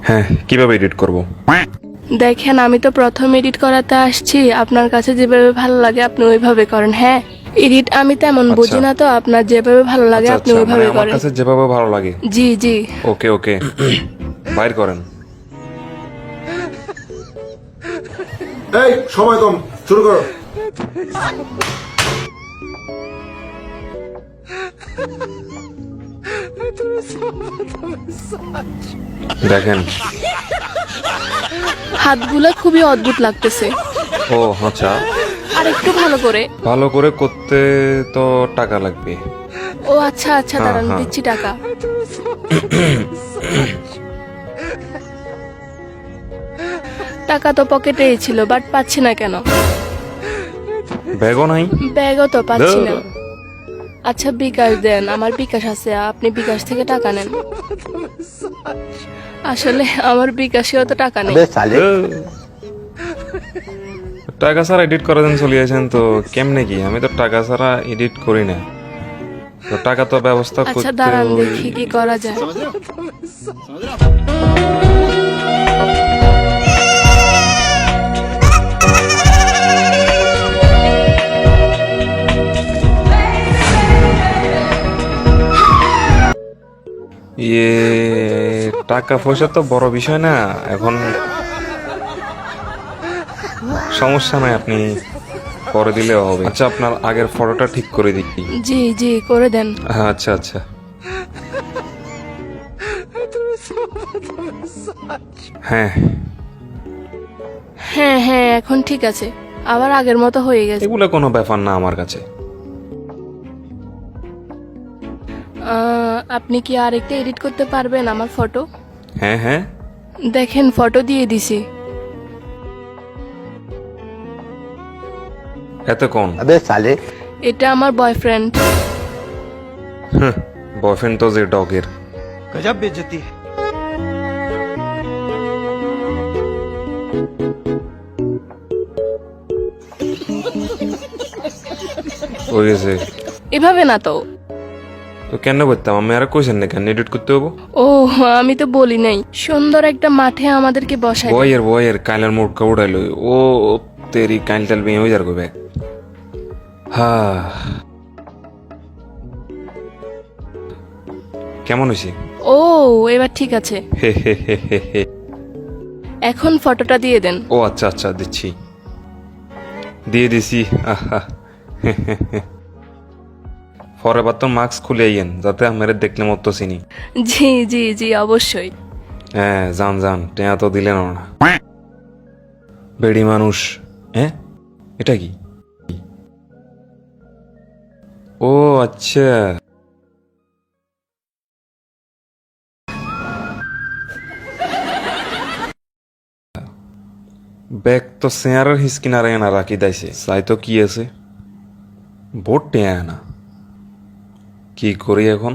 হ্যাঁ, কিভাবে এডিট করব? দেখেন, আমি তো প্রথম এডিট করাতে আসছি। আপনার কাছে যেভাবে ভালো লাগে আপনি ওইভাবে করেন। হ্যাঁ, এডিট আমি তেমন আচ্ছা। বুঝি না, তো আপনার যেভাবে ভালো লাগে আচ্ছা আপনি আচ্ছা, মানে ওইভাবে আমার করেন। কাছে যেভাবে ভালো লাগে। জি জি। ওকে ওকে, বাইর করেন। এই সময় কম, শুরু করো। দেখেন। হাতগুলা খুবই অদ্ভুত লাগতেছে। ও আচ্ছা, আর একটু ভালো করে। ভালো করে করতে তো টাকা লাগবে। ও আচ্ছা আচ্ছা, হ্যাঁ, দাঁড়ান, হ্যাঁ। দিচ্ছি টাকা। টাকা তো পকেটেই ছিল, বাট পাচ্ছি না কেন? ব্যাগও নাই। ব্যাগও তো পাচ্ছি না। ধুর। আচ্ছা বিকাশ দেন, আমার বিকাশ আছে, আপনি বিকাশ থেকে টাকা নেন। আসলে আমার বিকাশেও তো টাকা নেই। ধুর। টাকা ছাড়া এডিট করে দেন চলে আসেন তো কেমনে কি? আমি তো টাকা ছাড়া এডিট করি না, তো টাকা তো ব্যবস্থা আচ্ছা করতে দাঁড়ান, দেখি কি করা যায়। ইয়ে, টাকা পয়সা তো বড় বিষয় না এখন। সমস্যা নাই, আপনি করে দিলেও হবে। আচ্ছা, আপনার আগের ফটোটা ঠিক করে দিই। জি জি, করে দেন। আচ্ছা আচ্ছা। হ্যাঁ, হ্যাঁ হ্যাঁ, এখন ঠিক আছে, আবার আগের মতো হয়ে গেছে। এগুলো কোনো ব্যাপার না আমার কাছে। আপনি কি আরেকটা এডিট করতে পারবেন আমার ফটো? হ্যাঁ হ্যাঁ, দেখেন, ফটো দিয়ে দিছি। এত কোন? अबे साले এটা আমার বয়ফ্রেন্ড। বয়ফ্রেন্ড তো যে ডগের। गजब बेइज्जती है। হয়ে গেছে। এভাবে না তো। তো কেন করতাম? আমি আর কইছেন না কেন এডিট করতে হবো? ও, আমি তো বলি নাই। সুন্দর একটা মাঠে আমাদেরকে বসাই। বয়ের কাইলার মুড়কা উড়াইলো। ও তেরি কাইল টাইল বেয়ে হয়ে যার গো ব্যাগ। হ্যাঁ, কেমন হয়েছে? ও, এবার ঠিক আছে। হে হে হে হে হে। এখন ফটোটা দিয়ে দেন। ও আচ্ছা আচ্ছা, দিচ্ছি, দিয়ে দিছি। আহা, হে হে হে। পরের বার তো মাস্ক খুলে আইয়েন যাতে আমার দেখলে মতো চিনি। জি জি জি, অবশ্যই। হ্যাঁ, যান যান, টেয়া তো দিলেন না। বেড়ি মানুষ। হ্যাঁ, এটা কি? ও আচ্ছা, ব্যাগ তো চেয়ারের হিসকিনারে না রাখি দাইছে। চাই তো কি আছে, ভোট টেয়া না। কি করি এখন?